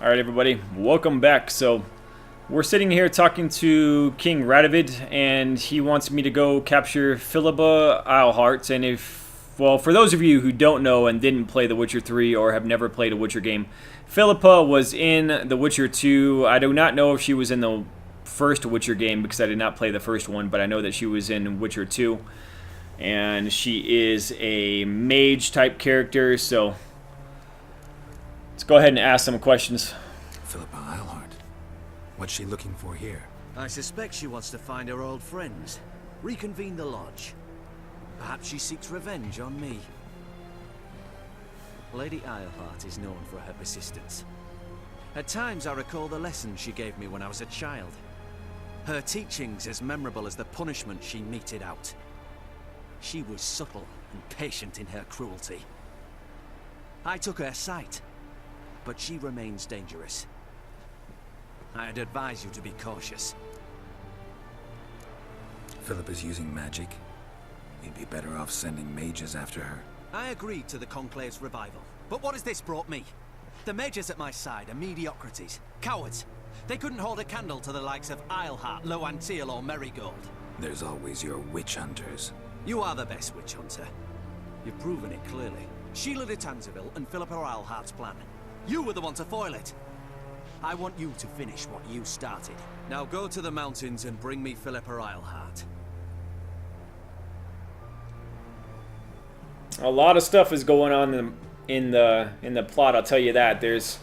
Alright everybody, welcome back. So, we're sitting here talking to King Radovid, and he wants me to go capture Philippa Eilhart. And well, for those of you who don't know and didn't play The Witcher 3 or have never played a Witcher game, Philippa was in The Witcher 2. I do not know if she was in the first Witcher game because I did not play the first one, but I know that she was in Witcher 2. And she is a mage type character, so let's go ahead and ask some questions. Philippa Eilhart. What's she looking for here? I suspect she wants to find her old friends, reconvene the lodge. Perhaps she seeks revenge on me. Lady Eilhart is known for her persistence. At times I recall the lessons she gave me when I was a child. Her teachings as memorable as the punishment she meted out. She was subtle and patient in her cruelty. I took her sight, but she remains dangerous. I'd advise you to be cautious. Philippa's using magic. You'd be better off sending mages after her. I agreed to the Conclave's revival, but what has this brought me? The mages at my side are mediocrities, cowards. They couldn't hold a candle to the likes of Eilhart, Loantil, or Merigold. There's always your witch hunters. You are the best witch hunter. You've proven it clearly. Sheila de Tanzeville and Philippa Eilhart's plan. You were the one to foil it. I want you to finish what you started. Now go to the mountains and bring me Philippa Eilhart. A lot of stuff is going on in the plot, I'll tell you that. There's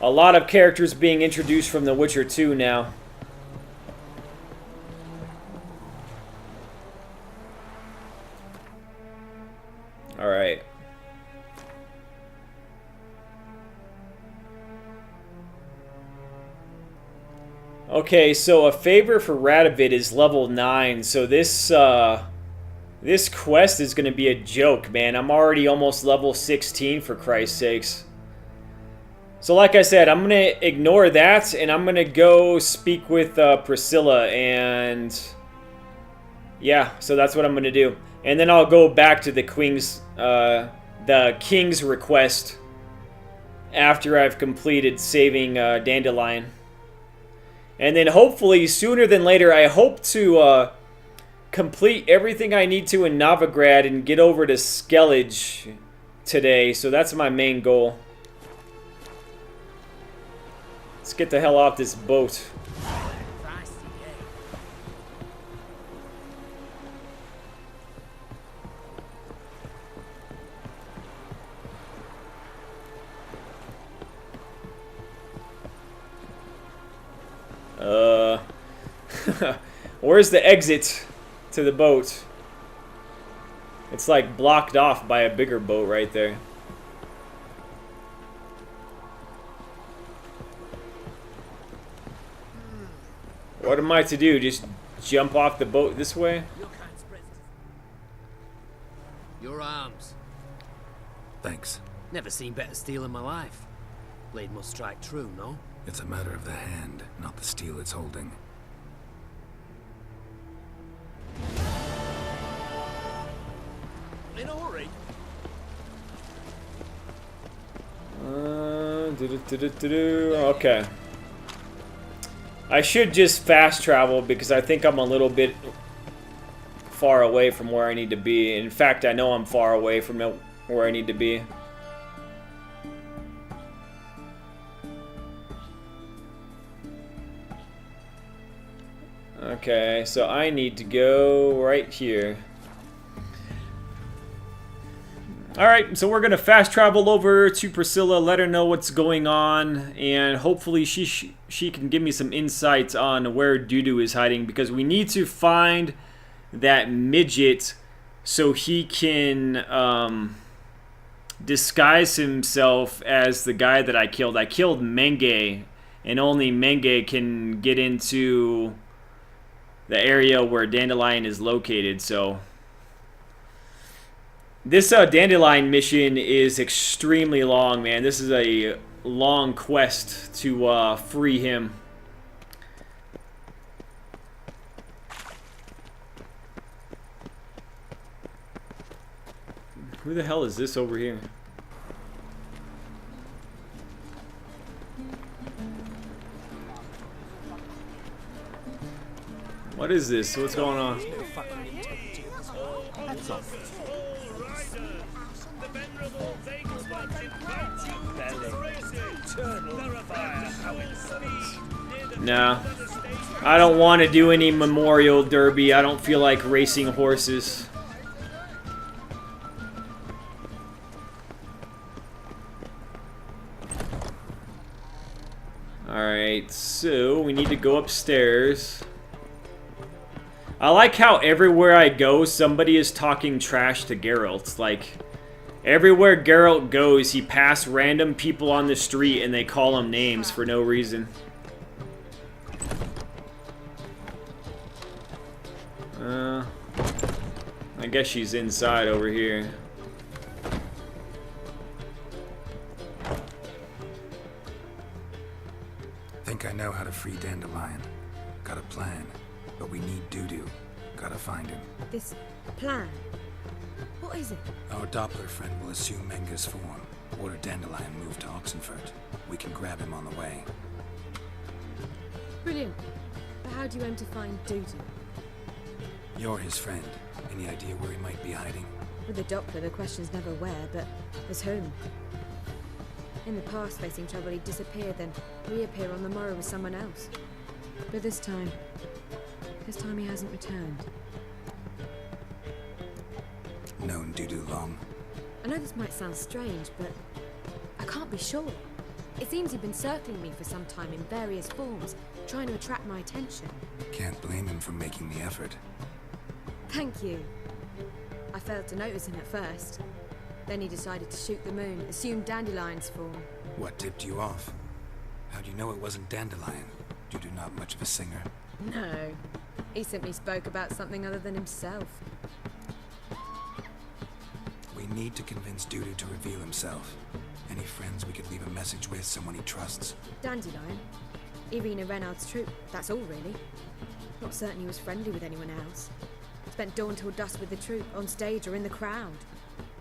a lot of characters being introduced from The Witcher 2 now. Alright. Okay, so a favor for Radovid is level 9, so this quest is going to be a joke, man. I'm already almost level 16, for Christ's sakes. So like I said, I'm going to ignore that, and I'm going to go speak with Priscilla, and yeah, so that's what I'm going to do. And then I'll go back to the king's request after I've completed saving Dandelion. And then hopefully, sooner than later, I hope to complete everything I need to in Novigrad and get over to Skellige today. So that's my main goal. Let's get the hell off this boat. Where's the exit to the boat? It's like blocked off by a bigger boat right there. What am I to do? Just jump off the boat this way? Your arms. Thanks. Never seen better steel in my life. Blade must strike true, no? It's a matter of the hand, not the steel it's holding. In a hurry. Okay. I should just fast travel because I think I'm a little bit far away from where I need to be. In fact, I know I'm far away from where I need to be. Okay, so I need to go right here. Alright, so we're going to fast travel over to Priscilla, let her know what's going on, and hopefully she can give me some insights on where Dudu is hiding, because we need to find that midget so he can disguise himself as the guy that I killed. I killed Menge, and only Menge can get into the area where Dandelion is located, so this Dandelion mission is extremely long, man. This is a long quest to free him. Who the hell is this over here? What is this? What's going on? Nah. I don't want to do any memorial derby. I don't feel like racing horses. Alright, so we need to go upstairs. I like how everywhere I go, somebody is talking trash to Geralt. Like, everywhere Geralt goes, he passes random people on the street and they call him names for no reason. I guess she's inside over here. Think I know how to free Dandelion. Got a plan, but we need Dudu. Gotta find him. This plan? What is it? Our Doppler friend will assume Menga's form. Order Dandelion move to Oxenfurt. We can grab him on the way. Brilliant. But how do you aim to find Dudu? You're his friend. Any idea where he might be hiding? With the Doppler, the question's never where, but as whom. In the past, facing trouble, he'd disappear, then reappear on the morrow with someone else. But this time he hasn't returned. Known Dudu long? I know this might sound strange, but I can't be sure. It seems he'd been circling me for some time in various forms, trying to attract my attention. Can't blame him for making the effort. Thank you. I failed to notice him at first. Then he decided to shoot the moon, assumed Dandelion's form. What tipped you off? How do you know it wasn't Dandelion? Dudu not much of a singer. No. He simply spoke about something other than himself. We need to convince Dudu to reveal himself. Any friends we could leave a message with, someone he trusts? Dandelion? Irina Renard's troop, that's all really. Not certain he was friendly with anyone else. Spent dawn till dusk with the troop, on stage or in the crowd.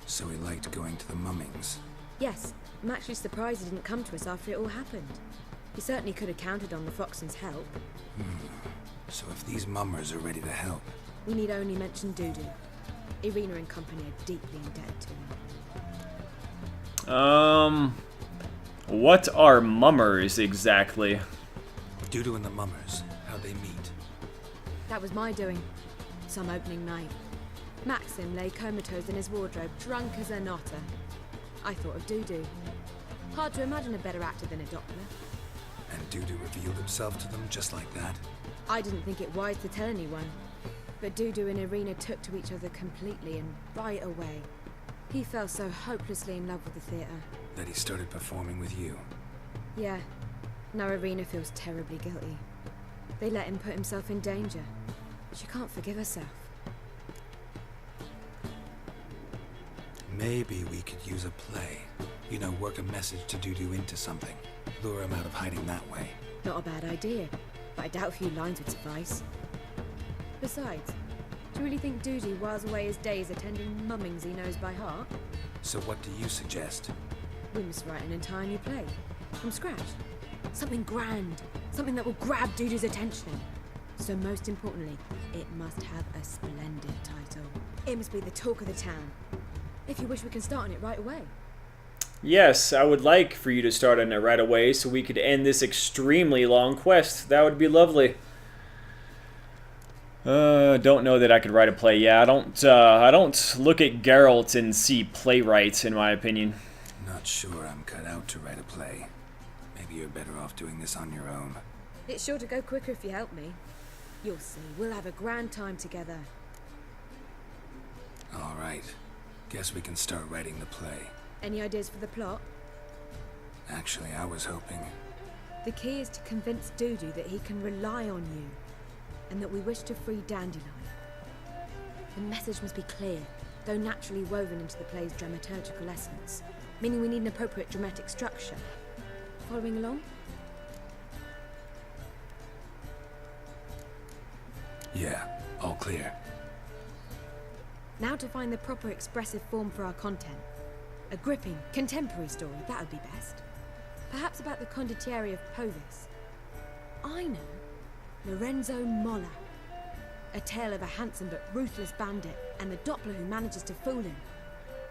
So he liked going to the mummings. Yes, I'm actually surprised he didn't come to us after it all happened. He certainly could have counted on the Foxen's help. So if these mummers are ready to help... We need only mention Dudu. Irina and company are deeply indebted to him. What are mummers exactly? Dudu and the mummers, how'd they meet? That was my doing. Some opening night. Maxim lay comatose in his wardrobe, drunk as an otter. I thought of Dudu. Hard to imagine a better actor than a Doppler. And Dudu revealed himself to them just like that? I didn't think it wise to tell anyone. But Dudu and Irina took to each other completely and right away. He fell so hopelessly in love with the theatre. That he started performing with you? Yeah. Now Irina feels terribly guilty. They let him put himself in danger. She can't forgive herself. Maybe we could use a play. You know, work a message to Dudu into something. Lure him out of hiding that way. Not a bad idea, but I doubt a few lines would suffice. Besides, do you really think Dudu whiles away his days attending mummings he knows by heart? So what do you suggest? We must write an entire new play. From scratch. Something grand. Something that will grab Dudu's attention. So most importantly, it must have a splendid title. It must be the talk of the town. If you wish, we can start on it right away. Yes, I would like for you to start on it right away so we could end this extremely long quest. That would be lovely. Don't know that I could write a play. Yeah, I don't look at Geralt and see playwright, in my opinion. Not sure I'm cut out to write a play. Maybe you're better off doing this on your own. It's sure to go quicker if you help me. You'll see, we'll have a grand time together. All right. Guess we can start writing the play. Any ideas for the plot? Actually, I was hoping... The key is to convince Dudu that he can rely on you, and that we wish to free Dandelion. The message must be clear, though naturally woven into the play's dramaturgical essence, meaning we need an appropriate dramatic structure. Following along? Yeah, all clear. Now to find the proper expressive form for our content. A gripping, contemporary story, that would be best. Perhaps about the condottieri of Povis. I know. Lorenzo Molla. A tale of a handsome but ruthless bandit and the Doppler who manages to fool him.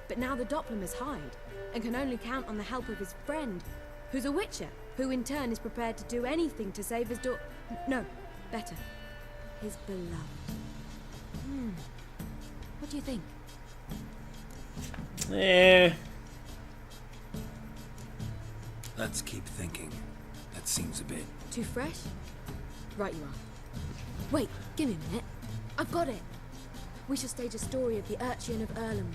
But now the Doppler must hide and can only count on the help of his friend, who's a witcher, who in turn is prepared to do anything to save his no, better, his beloved. What do you think? Let's keep thinking. That seems a bit... Too fresh? Right you are. Wait, give me a minute. I've got it. We shall stage a story of the Urchin of Erlenwald.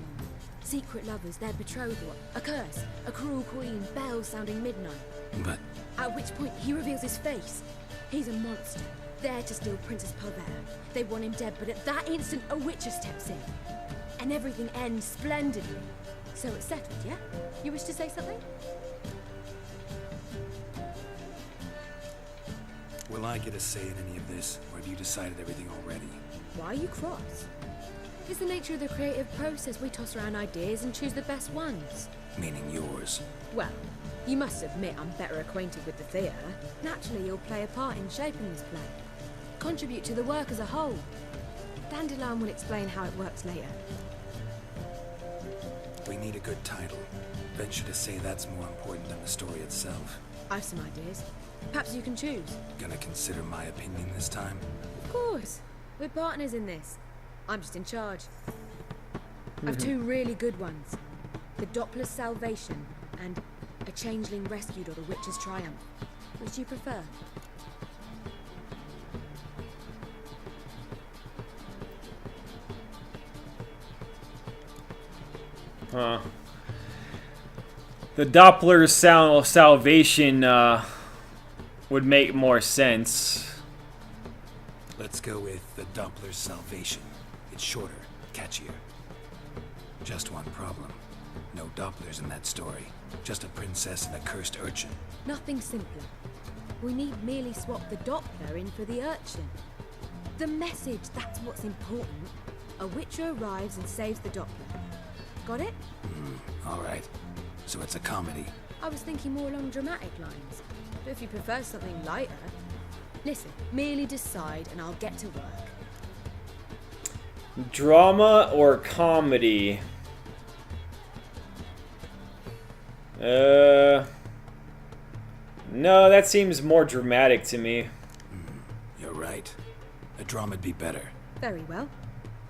Secret lovers, their betrothal, a curse, a cruel queen, bells sounding midnight. But... At which point he reveals his face. He's a monster, there to steal Princess Pavera. They want him dead, but at that instant a witcher steps in. And everything ends splendidly. So it's settled, yeah? You wish to say something? Will I get a say in any of this, or have you decided everything already? Why are you cross? It's the nature of the creative process. We toss around ideas and choose the best ones. Meaning yours. Well, you must admit I'm better acquainted with the theatre. Naturally, you'll play a part in shaping this play. Contribute to the work as a whole. Dandelion will explain how it works later. We need a good title. Venture to say that's more important than the story itself. I've some ideas. Perhaps you can choose. Gonna consider my opinion this time? Of course. We're partners in this. I'm just in charge. I've two really good ones. The Doppler's Salvation and A Changeling Rescued or The Witch's Triumph. Which do you prefer? The Doppler's Salvation would make more sense. Let's go with the Doppler's Salvation. It's shorter, catchier. Just one problem. No Dopplers in that story. Just a princess and a cursed urchin. Nothing simpler. We need merely swap the Doppler in for the urchin. The message, that's what's important. A witcher arrives and saves the Doppler. Got it? Alright. So it's a comedy. I was thinking more along dramatic lines. But if you prefer something lighter... Listen, merely decide and I'll get to work. Drama or comedy? No, that seems more dramatic to me. You're right. A drama'd be better. Very well.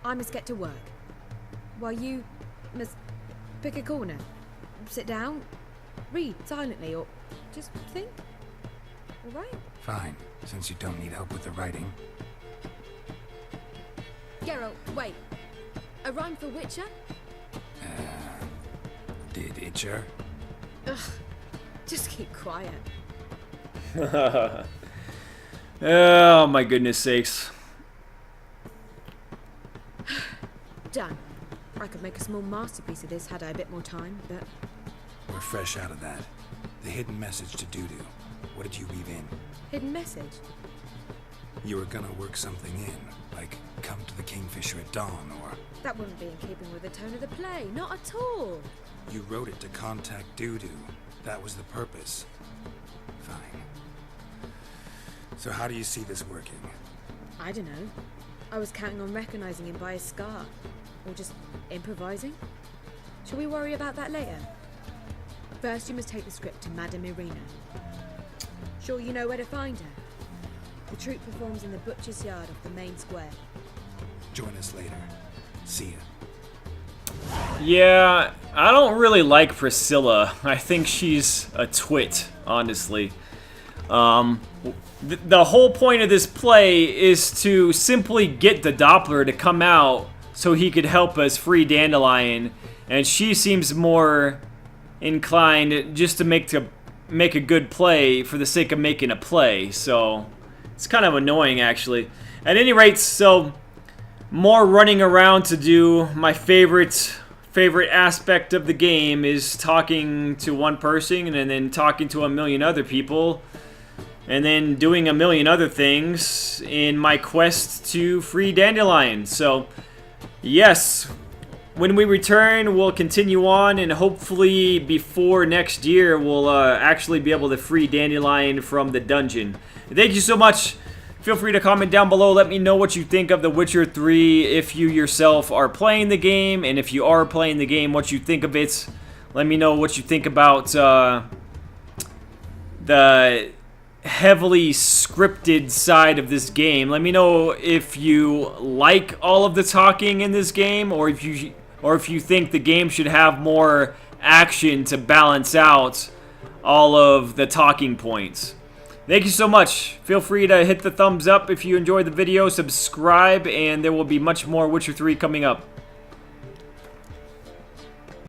I must get to work. While you must pick a corner. Sit down, read silently, or just think. All right? Fine, since you don't need help with the writing. Geralt, wait. A rhyme for Witcher? Did Itcher? Ugh. Just keep quiet. Oh, my goodness sakes. Done. I could make a small masterpiece of this had I a bit more time, but... We're fresh out of that. The hidden message to Dudu. What did you weave in? Hidden message? You were gonna work something in, like come to the Kingfisher at dawn, or... That wouldn't be in keeping with the tone of the play, not at all. You wrote it to contact Dudu. That was the purpose. Fine. So how do you see this working? I don't know. I was counting on recognizing him by his scar. Or just improvising. Shall we worry about that later? First, you must take the script to Madame Irina. Sure you know where to find her? The troupe performs in the butcher's yard off the main square. Join us later. See ya. Yeah, I don't really like Priscilla. I think she's a twit, honestly. The whole point of this play is to simply get the Doppler to come out so he could help us free Dandelion, and she seems more inclined just to make a good play for the sake of making a play, so it's kind of annoying, actually. At any rate, so more running around to do. My favorite aspect of the game is talking to one person and then talking to a million other people and then doing a million other things in my quest to free Dandelion. So yes, when we return, we'll continue on, and hopefully before next year, we'll actually be able to free Dandelion from the dungeon. Thank you so much Feel free to comment down below. Let me know what you think of The Witcher 3 if you yourself are playing the game, and if you are playing the game, what you think of it. Let me know what you think about the heavily scripted side of this game. Let me know if you like all of the talking in this game, or if you think the game should have more action to balance out all of the talking points. Thank you so much. Feel free to hit the thumbs up if you enjoyed the video, subscribe, and there will be much more Witcher 3 coming up.